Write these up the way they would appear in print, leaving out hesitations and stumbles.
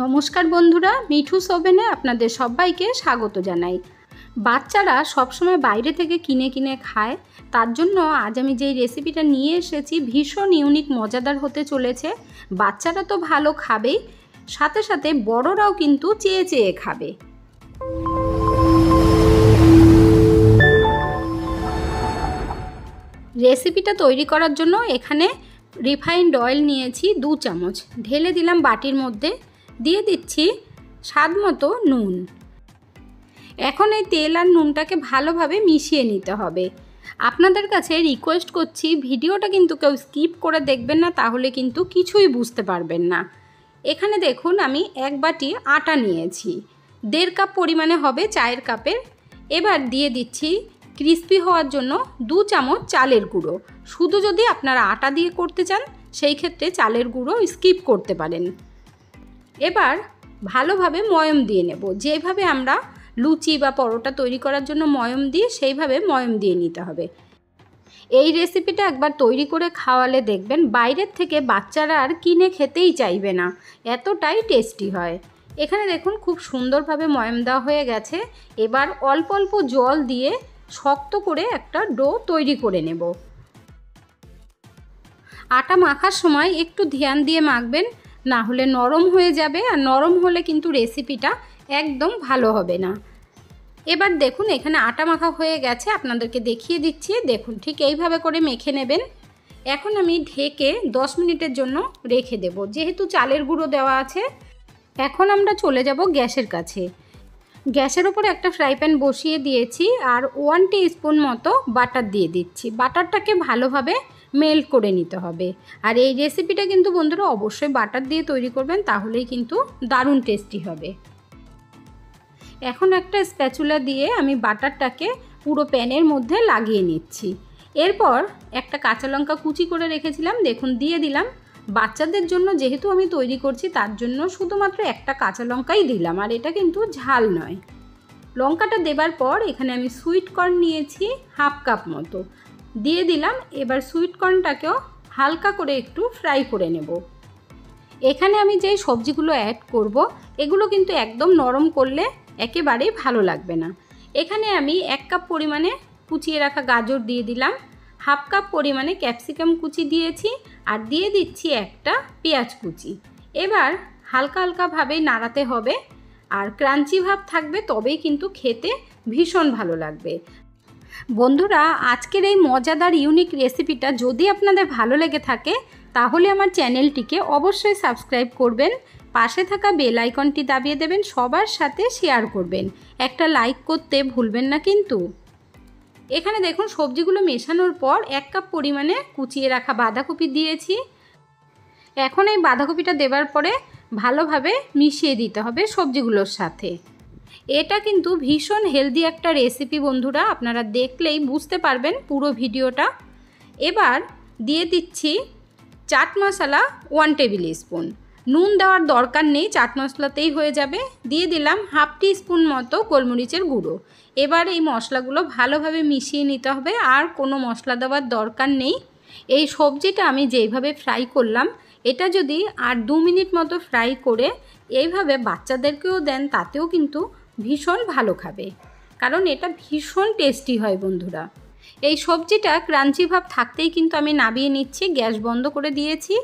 নমস্কার বন্ধুরা, মিঠুস ওভেনে আপনাদের সবাইকে স্বাগত জানাই। বাচ্চারা সবসময় বাইরে থেকে কিনে কিনে খায়, তার জন্য আজ আমি যেই রেসিপিটা নিয়ে এসেছি ভীষণ ইউনিক, মজাদার হতে চলেছে। বাচ্চারা তো ভালো খাবেই, সাথে সাথে বড়রাও কিন্তু চেয়ে চেয়ে খাবে। রেসিপিটা তৈরি করার জন্য এখানে রিফাইন্ড অয়েল নিয়েছি 2 চামচ, ঢেলে দিলাম বাটির মধ্যে। দিয়ে দিচ্ছি স্বাদ মতো নুন। এখন এই তেল আর নুনটাকে ভালোভাবে মিশিয়ে নিতে হবে। আপনাদের কাছে রিকোয়েস্ট করছি, ভিডিওটা কিন্তু কেউ স্কিপ করে দেখবেন না, তাহলে কিন্তু কিছুই বুঝতে পারবেন না। এখানে দেখুন আমি 1 বাটি আটা নিয়েছি, 1.5 কাপ পরিমাণে হবে চায়ের কাপের। এবার দিয়ে দিচ্ছি ক্রিস্পি হওয়ার জন্য 2 চামচ চালের গুঁড়ো। শুধু যদি আপনারা আটা দিয়ে করতে চান সেই ক্ষেত্রে চালের গুঁড়ো স্কিপ করতে পারেন। এবার ভালোভাবে ময়ম দিয়ে নেব, যেভাবে আমরা লুচি বা পরোটা তৈরি করার জন্য ময়ম দিই সেইভাবে ময়ম দিয়ে নিতে হবে। এই রেসিপিটা একবার তৈরি করে খাওয়ালে দেখবেন বাইরের থেকে বাচ্চারা আর কিনে খেতেই চাইবে না, এতটাই টেস্টি হয়। এখানে দেখুন খুব সুন্দরভাবে ময়ম দেওয়া হয়ে গেছে। এবার অল্প অল্প জল দিয়ে শক্ত করে একটা ডো তৈরি করে নেব। আটা মাখার সময় একটু ধ্যান দিয়ে মাখবেন, না হলে নরম হয়ে যাবে, আর নরম হলে কিন্তু রেসিপিটা একদম ভালো হবে না। এবার দেখুন এখানে আটা মাখা হয়ে গেছে, আপনাদেরকে দেখিয়ে দিচ্ছি। দেখুন ঠিক এইভাবে করে মেখে নেবেন। এখন আমি ঢেকে 10 মিনিটের জন্য রেখে দেব, যেহেতু চালের গুঁড়ো দেওয়া আছে। এখন আমরা চলে যাব গ্যাসের কাছে। গ্যাসের ওপর একটা ফ্রাই প্যান বসিয়ে দিয়েছি আর 1 টিস্পুন মতো বাটার দিয়ে দিচ্ছি। বাটারটাকে ভালোভাবে মেল্ট করে নিতে হবে। আর এই রেসিপিটা কিন্তু বন্ধুরা অবশ্যই বাটার দিয়ে তৈরি করবেন, তাহলেই কিন্তু দারুণ টেস্টি হবে। এখন একটা স্প্যাচুলা দিয়ে আমি বাটারটাকে পুরো প্যানের মধ্যে লাগিয়ে নিচ্ছি। এরপর একটা কাঁচা লঙ্কা কুচি করে রেখেছিলাম, দেখুন দিয়ে দিলাম। বাচ্চাদের জন্য যেহেতু আমি তৈরি করছি তার জন্য শুধুমাত্র একটা কাঁচা লঙ্কাই দিলাম, আর এটা কিন্তু ঝাল নয়। লঙ্কাটা দেবার পর এখানে আমি সুইট কর্ন নিয়েছি 1/2 কাপ মতো, দিয়ে দিলাম। এবার সুইট কর্নটাকেও হালকা করে একটু ফ্রাই করে নেব। এখানে আমি যেই সবজিগুলো অ্যাড করব এগুলো কিন্তু একদম নরম করলে একেবারেই ভালো লাগবে না। এখানে আমি 1 কাপ পরিমাণে কুচিয়ে রাখা গাজর দিয়ে দিলাম, 1/2 কাপ পরিমাণে ক্যাপসিকাম কুচি দিয়েছি, আর দিয়ে দিচ্ছি একটা পেঁয়াজ কুচি। এবার হালকা হালকাভাবেই নাড়াতে হবে, আর ক্রাঞ্চি ভাব থাকবে, তবেই কিন্তু খেতে ভীষণ ভালো লাগবে। বন্ধুরা আজকের এই মজাদার ইউনিক রেসিপিটা যদি আপনাদের ভালো লেগে থাকে তাহলে আমার চ্যানেলটিকে অবশ্যই সাবস্ক্রাইব করবেন, পাশে থাকা বেল আইকনটি দাবিয়ে দেবেন, সবার সাথে শেয়ার করবেন, একটা লাইক করতে ভুলবেন না কিন্তু। এখানে দেখুন সবজিগুলো মেশানোর পর 1 কাপ পরিমাণে কুচিয়ে রাখা বাঁধাকপি দিয়েছি। এখন এই বাঁধাকপিটা দেওয়ার পরে ভালোভাবে মিশিয়ে দিতে হবে সবজিগুলোর সাথে। এটা কিন্তু ভীষণ হেলদি একটা রেসিপি বন্ধুরা, আপনারা দেখলেই বুঝতে পারবেন পুরো ভিডিওটা। এবার দিয়ে দিচ্ছি চাট মশলা 1 টেবিল স্পুন। নুন দেওয়ার দরকার নেই, চাট মশলাতেই হয়ে যাবে। দিয়ে দিলাম 1/2 টিস্পুন মতো গোলমরিচের গুঁড়ো। এবার এই মশলাগুলো ভালোভাবে মিশিয়ে নিতে হবে, আর কোনো মশলা দেওয়ার দরকার নেই। এই সবজিটা আমি যেইভাবে ফ্রাই করলাম এটা যদি আর 2 মিনিট মতো ফ্রাই করে এইভাবে বাচ্চাদেরকেও দেন তাতেও কিন্তু ভীষণ ভালো খাবে, কারণ এটা ভীষণ টেস্টি হয় বন্ধুরা। এই সবজিটা ক্রাঞ্চি ভাব থাকতেই কিন্তু আমি নামিয়ে নিচ্ছি, গ্যাস বন্ধ করে দিয়েছি।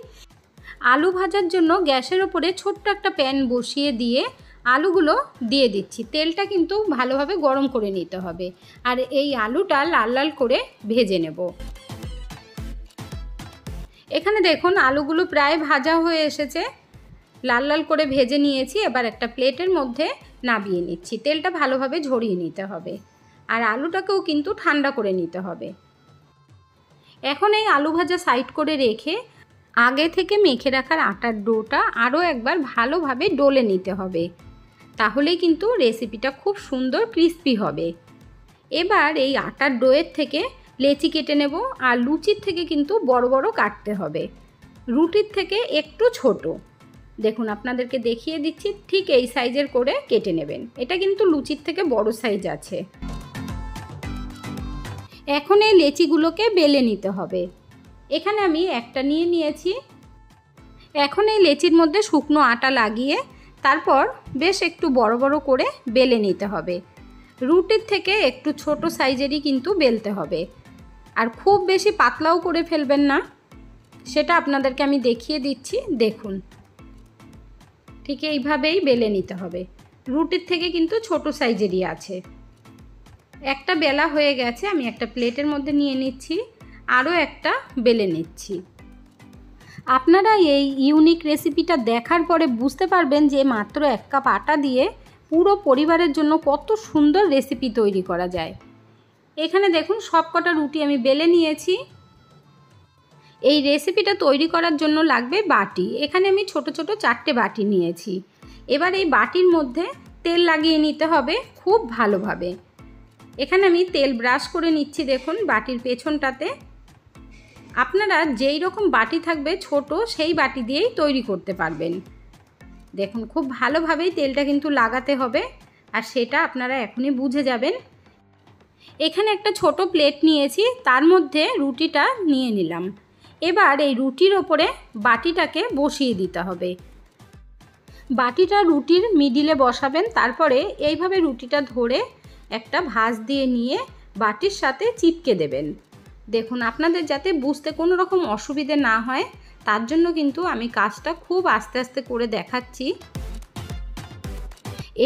আলু ভাজার জন্য গ্যাসের ওপরে ছোট্ট একটা প্যান বসিয়ে দিয়ে আলুগুলো দিয়ে দিচ্ছি। তেলটা কিন্তু ভালোভাবে গরম করে নিতে হবে, আর এই আলুটা লাল লাল করে ভেজে নেব। এখানে দেখুন আলুগুলো প্রায় ভাজা হয়ে এসেছে, লাল লাল করে ভেজে নিয়েছি। এবার একটা প্লেটের মধ্যে নামিয়ে নিচ্ছি। তেলটা ভালোভাবে ঝরিয়ে নিতে হবে, আর আলুটাকেও কিন্তু ঠান্ডা করে নিতে হবে। এখন এই আলু ভাজা সাইড করে রেখে আগে থেকে মেখে রাখার আটার ডোটা আরও একবার ভালোভাবে ডলে নিতে হবে, তাহলেই কিন্তু রেসিপিটা খুব সুন্দর ক্রিস্পি হবে। এবার এই আটার ডোয়ের থেকে লেচি কেটে নেব, আর লুচির থেকে কিন্তু বড় বড় কাটতে হবে, রুটির থেকে একটু ছোট। দেখুন আপনাদেরকে দেখিয়ে দিচ্ছি, ঠিক এই সাইজের করে কেটে নেবেন। এটা কিন্তু লুচির থেকে বড় সাইজ আছে। এখন এই লেচিগুলোকে বেলে নিতে হবে। এখানে আমি একটা নিয়ে নিয়েছি। এখন এই লেচির মধ্যে শুকনো আটা লাগিয়ে তারপর বেশ একটু বড় বড় করে বেলে নিতে হবে। রুটির থেকে একটু ছোট সাইজেরই কিন্তু বেলতে হবে, আর খুব বেশি পাতলাও করে ফেলবেন না, সেটা আপনাদেরকে আমি দেখিয়ে দিচ্ছি। দেখুন, ঠিক এইভাবেই বেলে নিতে হবে। রুটির থেকে কিন্তু ছোট সাইজেরই আছে। একটা বেলা হয়ে গেছে, আমি একটা প্লেটের মধ্যে নিয়ে নিচ্ছি, আরও একটা বেলে নিচ্ছি। আপনারা এই ইউনিক রেসিপিটা দেখার পরে বুঝতে পারবেন যে মাত্র 1 কাপ আটা দিয়ে পুরো পরিবারের জন্য কত সুন্দর রেসিপি তৈরি করা যায়। এখানে দেখুন সবকটা রুটি আমি বেলে নিয়েছি। এই রেসিপিটা তৈরি করার জন্য লাগবে বাটি। এখানে আমি ছোট ছোট 4টে বাটি নিয়েছি। এবার এই বাটির মধ্যে তেল লাগিয়ে নিতে হবে খুব ভালোভাবে। এখানে আমি তেল ব্রাশ করে নিচ্ছি, দেখুন বাটির পেছনটাতে। আপনারা যেই রকম বাটি থাকবে ছোট, সেই বাটি দিয়েই তৈরি করতে পারবেন। দেখুন খুব ভালোভাবেই তেলটা কিন্তু লাগাতে হবে, আর সেটা আপনারা এখনই বুঝে যাবেন। এখানে একটা ছোট প্লেট নিয়েছি, তার মধ্যে রুটিটা নিয়ে নিলাম। এবার এই রুটির ওপরে বাটিটাকে বসিয়ে দিতে হবে। বাটিটা রুটির মিডিলে বসাবেন, তারপরে এইভাবে রুটিটা ধরে একটা ভাঁজ দিয়ে নিয়ে বাটির সাথে চিপকে দেবেন। দেখুন আপনাদের যাতে বুঝতে কোনো রকম অসুবিধে না হয়, তার জন্য কিন্তু আমি কাজটা খুব আস্তে আস্তে করে দেখাচ্ছি।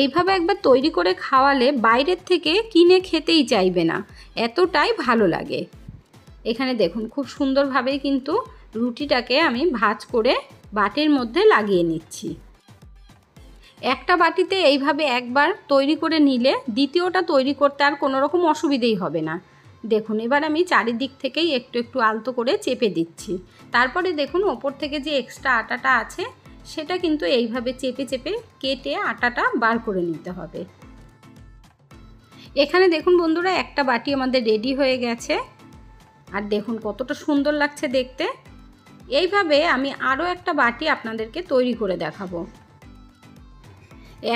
এইভাবে একবার তৈরি করে খাওয়ালে বাইরের থেকে কিনে খেতেই চাইবে না, এতটাই ভালো লাগে। এখানে দেখুন খুব সুন্দরভাবেই কিন্তু রুটিটাকে আমি ভাঁজ করে বাটির মধ্যে লাগিয়ে নিচ্ছি। একটা বাটিতে এইভাবে একবার তৈরি করে নিলে দ্বিতীয়টা তৈরি করতে আর কোনো রকম অসুবিধেই হবে না। দেখুন এবার আমি চারিদিক থেকেই একটু একটু আলতো করে চেপে দিচ্ছি। তারপরে দেখুন ওপর থেকে যে এক্সট্রা আটাটা আছে সেটা কিন্তু এইভাবে চেপে চেপে কেটে আটাটা বার করে নিতে হবে। এখানে দেখুন বন্ধুরা একটা বাটি আমাদের রেডি হয়ে গেছে, আর দেখুন কতটা সুন্দর লাগছে দেখতে। এইভাবে আমি আরও একটা বাটি আপনাদেরকে তৈরি করে দেখাবো।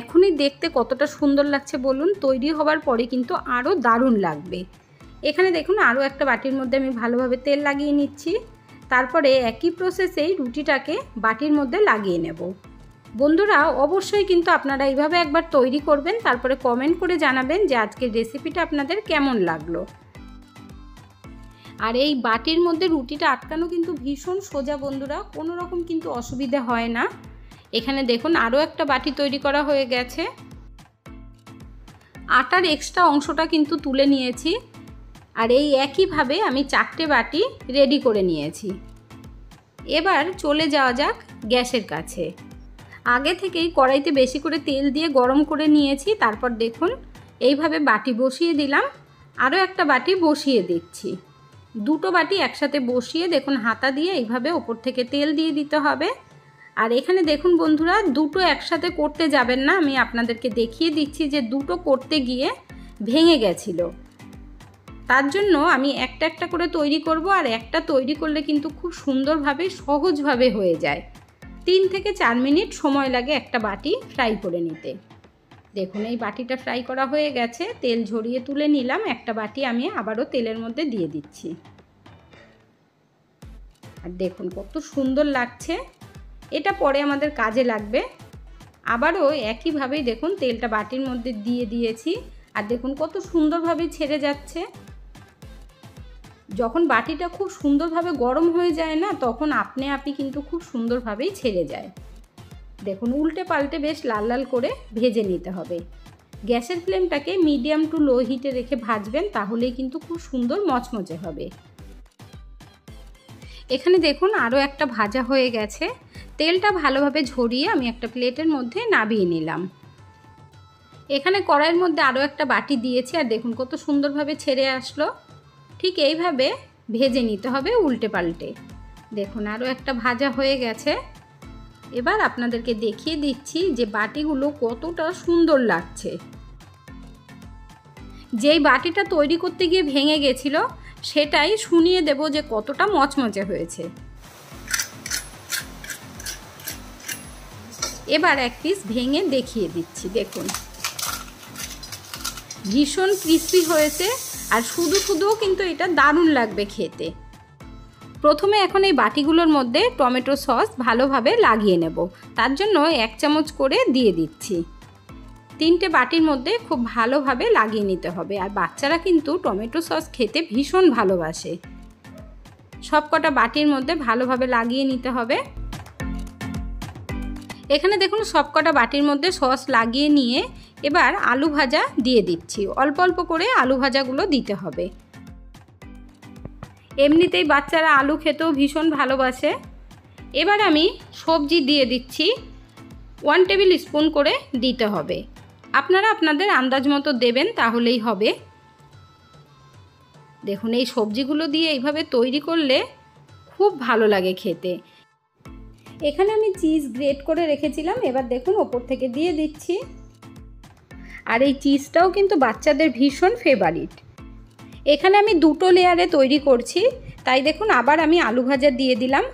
এখনই দেখতে কতটা সুন্দর লাগছে বলুন, তৈরি হবার পরে কিন্তু আরও দারুণ লাগবে। এখানে দেখুন আরও একটা বাটির মধ্যে আমি ভালোভাবে তেল লাগিয়ে নিচ্ছি। তারপরে একই প্রসেসেই রুটিটাকে বাটির মধ্যে লাগিয়ে নেব। বন্ধুরা অবশ্যই কিন্তু আপনারা এইভাবে একবার তৈরি করবেন, তারপরে কমেন্ট করে জানাবেন যে আজকের রেসিপিটা আপনাদের কেমন লাগলো। আর এই বাটির মধ্যে রুটিটা আটকানো কিন্তু ভীষণ সোজা বন্ধুরা, কোনো রকম কিন্তু অসুবিধা হয় না। এখানে দেখুন আরও একটা বাটি তৈরি করা হয়ে গেছে। আটার এক্সট্রা অংশটা কিন্তু তুলে নিয়েছি, আর এই একইভাবে আমি 4টে বাটি রেডি করে নিয়েছি। এবার চলে যাওয়া যাক গ্যাসের কাছে। আগে থেকেই কড়াইতে বেশি করে তেল দিয়ে গরম করে নিয়েছি। তারপর দেখুন এইভাবে বাটি বসিয়ে দিলাম, আরও একটা বাটি বসিয়ে দিচ্ছি। দুটো বাটি একসাথে বসিয়ে দেখুন হাতা দিয়ে এইভাবে ওপর থেকে তেল দিয়ে দিতে হবে। আর এখানে দেখুন বন্ধুরা দুটো একসাথে করতে যাবেন না, আমি আপনাদেরকে দেখিয়ে দিচ্ছি যে দুটো করতে গিয়ে ভেঙে গেছিলো। তার জন্য আমি একটা একটা করে তৈরি করব, আর একটা তৈরি করলে কিন্তু খুব সুন্দরভাবে সহজভাবে হয়ে যায়। 3 থেকে 4 মিনিট সময় লাগে একটা বাটি ফ্রাই করে নিতে। দেখুন এই বাটিটা ফ্রাই করা হয়ে গেছে, তেল ঝরিয়ে তুলে নিলাম। একটা বাটি আমি আবারও তেলের মধ্যে দিয়ে দিচ্ছি। আর দেখুন কত সুন্দর লাগছে, এটা পরে আমাদের কাজে লাগবে। আবারও একইভাবেই দেখুন তেলটা বাটির মধ্যে দিয়ে দিয়েছি, আর দেখুন কত সুন্দরভাবে ছেড়ে যাচ্ছে। যখন বাটিটা খুব সুন্দরভাবে গরম হয়ে যায় না, তখন আপনি কিন্তু খুব সুন্দরভাবেই ছেড়ে যায়। দেখুন উল্টে পাল্টে বেশ লাল লাল করে ভেজে নিতে হবে। গ্যাসের ফ্লেমটাকে মিডিয়াম টু লো হিটে রেখে ভাজবেন, তাহলেই কিন্তু খুব সুন্দর মচমচে হবে। এখানে দেখুন আরও একটা ভাজা হয়ে গেছে। তেলটা ভালোভাবে ঝরিয়ে আমি একটা প্লেটের মধ্যে নামিয়ে নিলাম। এখানে কড়াইয়ের মধ্যে আরও একটা বাটি দিয়েছি, আর দেখুন কত সুন্দরভাবে ছেড়ে আসলো। ঠিক এইভাবে ভেজে নিতে হবে উল্টে পাল্টে। দেখুন আরও একটা ভাজা হয়ে গেছে। এবার আপনাদেরকে দেখিয়ে দিচ্ছি যে বাটিগুলো কতটা সুন্দর লাগছে। যেই বাটিটা তৈরি করতে গিয়ে ভেঙে গেছিল সেটাই শুনিয়ে দেব যে কতটা মচমচে হয়েছে। এবার এক পিস ভেঙে দেখিয়ে দিচ্ছি। দেখুন ভীষণ ক্রিস্পি হয়েছে, আর শুধু শুধুও কিন্তু এটা দারুণ লাগবে খেতে। প্রথমে এখন এই বাটিগুলোর মধ্যে টমেটো সস ভালোভাবে লাগিয়ে নেব। তার জন্য 1 চামচ করে দিয়ে দিচ্ছি। 3টে বাটির মধ্যে খুব ভালোভাবে লাগিয়ে নিতে হবে। আর বাচ্চারা কিন্তু টমেটো সস খেতে ভীষণ ভালোবাসে। সবকটা বাটির মধ্যে ভালোভাবে লাগিয়ে নিতে হবে। এখানে দেখুন সবকটা বাটির মধ্যে সস লাগিয়ে নিয়ে এবার আলু ভাজা দিয়ে দিচ্ছি। অল্প অল্প করে আলু ভাজাগুলো দিতে হবে। এমনিতেই বাচ্চারা আলু খেতেও ভীষণ ভালোবাসে। এবার আমি সবজি দিয়ে দিচ্ছি। 1 টেবিল স্পুন করে দিতে হবে। আপনারা আপনাদের আন্দাজ মতো দেবেন, তাহলেই হবে। দেখুন এই সবজিগুলো দিয়ে এইভাবে তৈরি করলে খুব ভালো লাগে খেতে। এখানে আমি চিজ গ্রেট করে রেখেছিলাম, এবার দেখুন ওপর থেকে দিয়ে দিচ্ছি। আর এই চিজটাও কিন্তু বাচ্চাদের ভীষণ ফেভারিট। এখানে আমি 2টো লেয়ারে তৈরি করছি, তাই দেখুন আবার আমি আলু ভাজা দিয়ে দিলাম।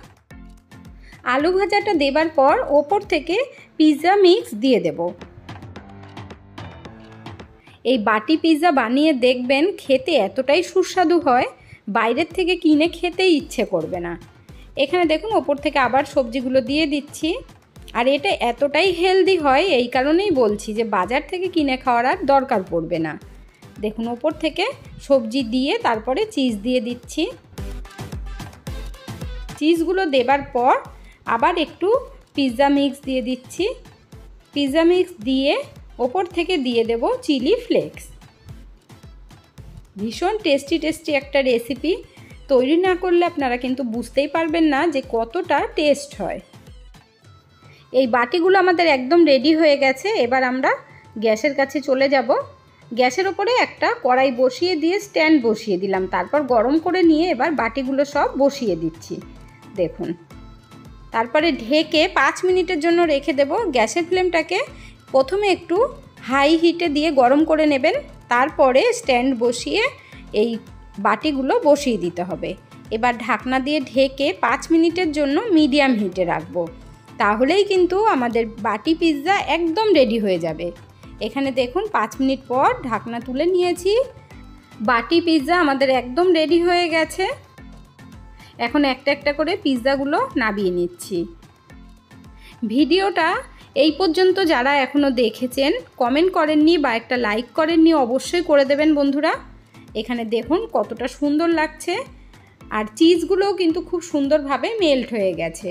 আলু ভাজাটা দেবার পর ওপর থেকে পিৎজা মিক্স দিয়ে দেব। এই বাটি পিৎজা বানিয়ে দেখবেন, খেতে এতটাই সুস্বাদু হয়, বাইরের থেকে কিনে খেতেই ইচ্ছে করবে না। এখানে দেখুন ওপর থেকে আবার সবজিগুলো দিয়ে দিচ্ছি। আর এটা এতটাই হেলদি হয়, এই কারণেই বলছি যে বাজার থেকে কিনে খাওয়ার আর দরকার পড়বে না। দেখুন ওপর থেকে সবজি দিয়ে তারপরে চিজ দিয়ে দিচ্ছি। চিজগুলো দেবার পর আবার একটু পিৎজা মিক্স দিয়ে দিচ্ছি। পিৎজা মিক্স দিয়ে ওপর থেকে দিয়ে দেব চিলি ফ্লেক্স। ভীষণ টেস্টি একটা রেসিপি। তৈরি না করলে আপনারা কিন্তু বুঝতেই পারবেন না যে কতটা টেস্ট হয়। এই বাটিগুলো আমাদের একদম রেডি হয়ে গেছে। এবার আমরা গ্যাসের কাছে চলে যাব। গ্যাসের ওপরে একটা কড়াই বসিয়ে দিয়ে স্ট্যান্ড বসিয়ে দিলাম। তারপর গরম করে নিয়ে এবার বাটিগুলো সব বসিয়ে দিচ্ছি। দেখুন, তারপরে ঢেকে 5 মিনিটের জন্য রেখে দেব। গ্যাসের ফ্লেমটাকে প্রথমে একটু হাই হিটে দিয়ে গরম করে নেবেন, তারপরে স্ট্যান্ড বসিয়ে এই বাটিগুলো বসিয়ে দিতে হবে। এবার ঢাকনা দিয়ে ঢেকে 5 মিনিটের জন্য মিডিয়াম হিটে রাখবো। তাহলেই কিন্তু আমাদের বাটি পিৎজা একদম রেডি হয়ে যাবে। এখানে দেখুন 5 মিনিট পর ঢাকনা তুলে নিয়েছি। বাটি পিৎজা আমাদের একদম রেডি হয়ে গেছে। এখন একটা একটা করে পিৎজাগুলো নামিয়ে নিচ্ছি। ভিডিওটা এই পর্যন্ত যারা এখনও দেখেছেন, কমেন্ট করেননি বা একটা লাইক করেননি, অবশ্যই করে দেবেন বন্ধুরা। এখানে দেখুন কতটা সুন্দর লাগছে। আর চিজগুলোও কিন্তু খুব সুন্দরভাবে মেল্ট হয়ে গেছে।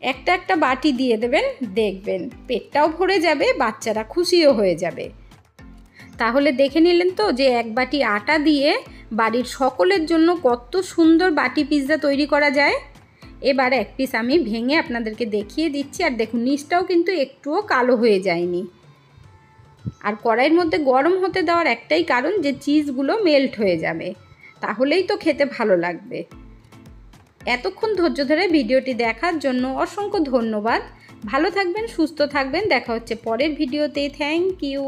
একটা একটা বাটি দিয়ে দেবেন, দেখবেন পেটটাও ভরে যাবে, বাচ্চারা খুশিও হয়ে যাবে। তাহলে দেখে নিলেন তো যে এক বাটি আটা দিয়ে বাড়ির সকলের জন্য কত সুন্দর বাটি পিৎজা তৈরি করা যায়। এবার এক পিস আমি ভেঙে আপনাদেরকে দেখিয়ে দিচ্ছি। আর দেখুন নিচটাও কিন্তু একটুও কালো হয়ে যায়নি। আর কড়াইয়ের মধ্যে গরম হতে দেওয়ার একটাই কারণ, যে চিজগুলো মেল্ট হয়ে যাবে, তাহলেই তো খেতে ভালো লাগবে। এতক্ষণ ধৈর্য ধরে ভিডিওটি দেখার জন্য অসংখ্য ধন্যবাদ। ভালো থাকবেন, সুস্থ থাকবেন। দেখা হচ্ছে পরের ভিডিওতে। Thank you.